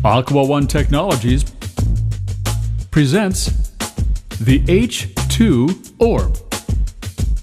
Aqua One Technologies presents the H2Orb.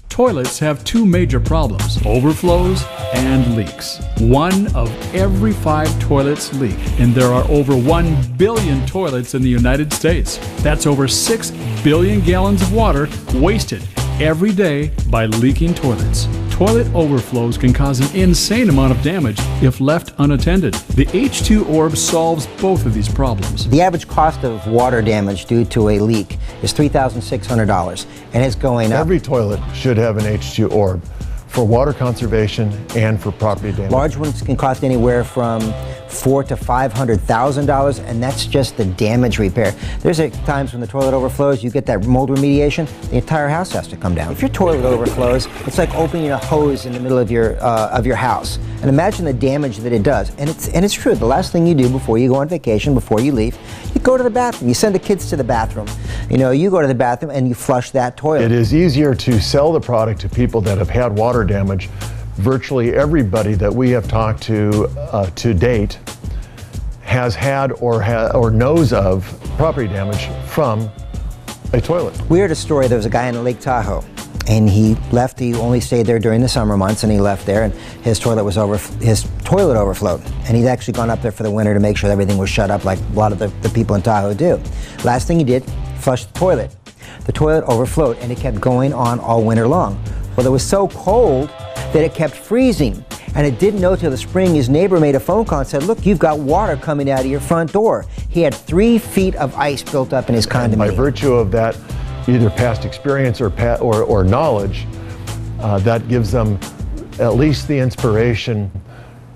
Toilets have two major problems: overflows and leaks. 1 of every 5 toilets leak, and there are over 1 billion toilets in the United States. That's over 6 billion gallons of water wasted every day by leaking toilets. Toilet overflows can cause an insane amount of damage if left unattended. The H2Orb solves both of these problems. The average cost of water damage due to a leak is $3,600, and it's going up. Every toilet should have an H2Orb for water conservation and for property damage. Large ones can cost anywhere from $400,000 to $500,000, and that's just the damage repair. There's times when the toilet overflows, you get that mold remediation, the entire house has to come down. If your toilet overflows, it's like opening a hose in the middle of your house. And imagine the damage that it does. And it's true. The last thing you do before you go on vacation, before you leave, you go to the bathroom. You send the kids to the bathroom. You know, you go to the bathroom and you flush that toilet. It is easier to sell the product to people that have had water damage. Virtually everybody that we have talked to date has had or knows of property damage from a toilet. We heard a story. There was a guy in Lake Tahoe, and he left. He only stayed there during the summer months, and he left there, and his toilet overflowed. And he'd actually gone up there for the winter to make sure that everything was shut up, like a lot of the people in Tahoe do. Last thing he did, flushed the toilet. The toilet overflowed, and it kept going on all winter long. Well, it was so cold that it kept freezing, and it didn't know till the spring. His neighbor made a phone call and said, "Look, you've got water coming out of your front door." He had 3 feet of ice built up in his condominium. By virtue of that, either past experience or knowledge, that gives them at least the inspiration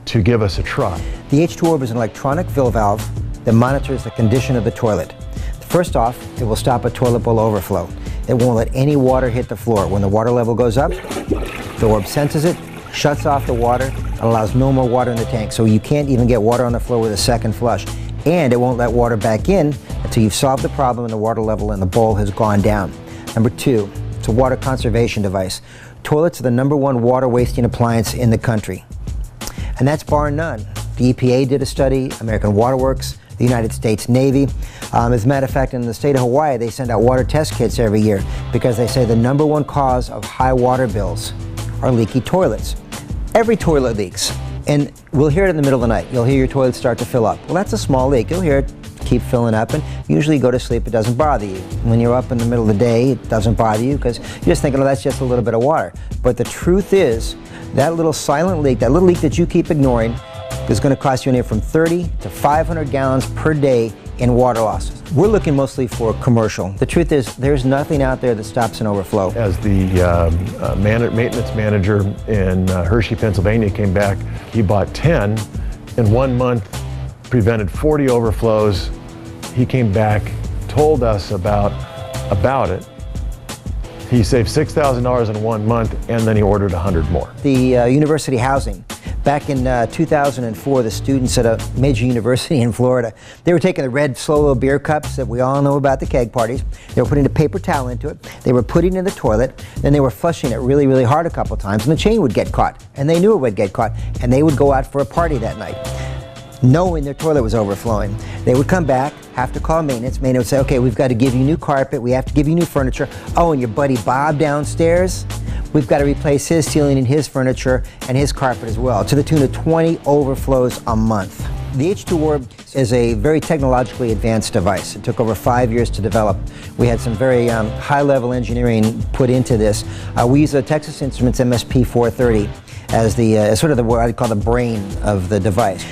to give us a try. The H2Orb is an electronic fill valve that monitors the condition of the toilet. First off, it will stop a toilet bowl overflow. It won't let any water hit the floor. When the water level goes up, the orb senses it, shuts off the water, and allows no more water in the tank. So you can't even get water on the floor with a second flush. And it won't let water back in until you've solved the problem and the water level in the bowl has gone down. Number 2, it's a water conservation device. Toilets are the #1 water wasting appliance in the country. And that's bar none. The EPA did a study, American Water Works, the United States Navy. As a matter of fact, in the state of Hawaii, they send out water test kits every year because they say the #1 cause of high water bills are leaky toilets. Every toilet leaks, and we'll hear it in the middle of the night. You'll hear your toilet start to fill up. Well, that's a small leak. You'll hear it keep filling up, and usually you go to sleep, it doesn't bother you. When you're up in the middle of the day, it doesn't bother you because you're just thinking, oh, that's just a little bit of water. But the truth is, that little silent leak, that little leak that you keep ignoring, is going to cost you anywhere from 30 to 500 gallons per day in water losses. We're looking mostly for commercial. The truth is, there's nothing out there that stops an overflow. As the maintenance manager in Hershey, Pennsylvania came back, he bought 10. In 1 month, prevented 40 overflows. He came back, told us about it. He saved $6,000 in 1 month, and then he ordered 100 more. The university housing. Back in 2004, the students at a major university in Florida, they were taking the red Solo beer cups that we all know about, the keg parties. They were putting a paper towel into it. They were putting it in the toilet. Then they were flushing it really, really hard a couple times, and the chain would get caught. And they knew it would get caught. And they would go out for a party that night, knowing their toilet was overflowing. They would come back, have to call maintenance. Maintenance would say, okay, we've got to give you new carpet. We have to give you new furniture. Oh, and your buddy Bob downstairs, we've got to replace his ceiling and his furniture and his carpet as well, to the tune of 20 overflows a month. The H2Orb is a very technologically advanced device. It took over 5 years to develop. We had some very high-level engineering put into this. We use a Texas Instruments MSP430 as sort of what I'd call the brain of the device.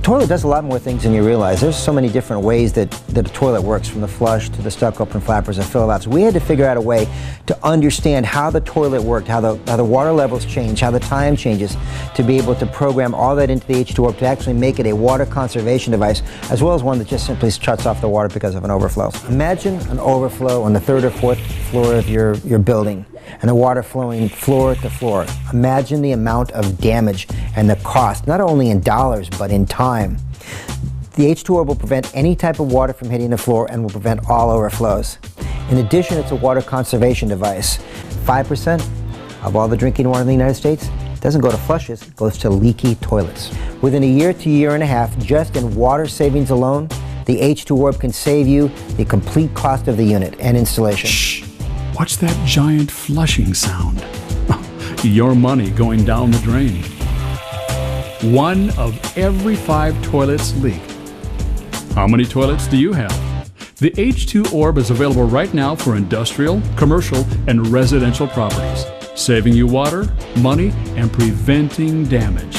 Toilet does a lot more things than you realize. There's so many different ways that a toilet works, from the flush to the stuck open flappers and fill outs. We had to figure out a way to understand how the toilet worked, how the water levels change, how the time changes, to be able to program all that into the H2Orb to actually make it a water conservation device, as well as one that just simply shuts off the water because of an overflow. Imagine an overflow on the 3rd or 4th floor of your building, and the water flowing floor to floor. Imagine the amount of damage and the cost, not only in dollars, but in time. The H2Orb will prevent any type of water from hitting the floor and will prevent all overflows. In addition, it's a water conservation device. 5% of all the drinking water in the United States doesn't go to flushes, it goes to leaky toilets. Within a year to year and a half, just in water savings alone, the H2Orb can save you the complete cost of the unit and installation. Shh! What's that giant flushing sound? Your money going down the drain. 1 of every 5 toilets leak. How many toilets do you have? The H2Orb is available right now for industrial, commercial, and residential properties, saving you water, money, and preventing damage.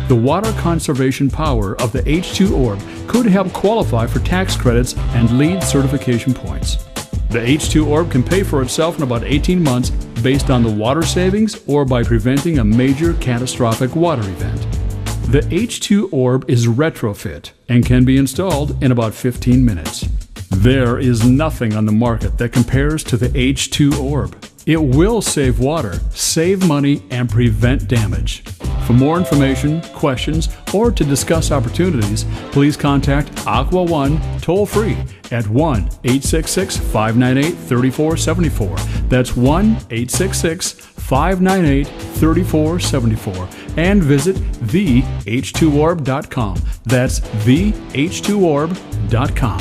The water conservation power of the H2Orb could help qualify for tax credits and LEED certification points. The H2Orb can pay for itself in about 18 months based on the water savings or by preventing a major catastrophic water event. The H2Orb is retrofit and can be installed in about 15 minutes. There is nothing on the market that compares to the H2Orb. It will save water, save money, and prevent damage. For more information, questions, or to discuss opportunities, please contact Aqua One toll-free at 1-866-598-3474. That's 1-866-598-3474. And visit theh2orb.com. That's theh2orb.com.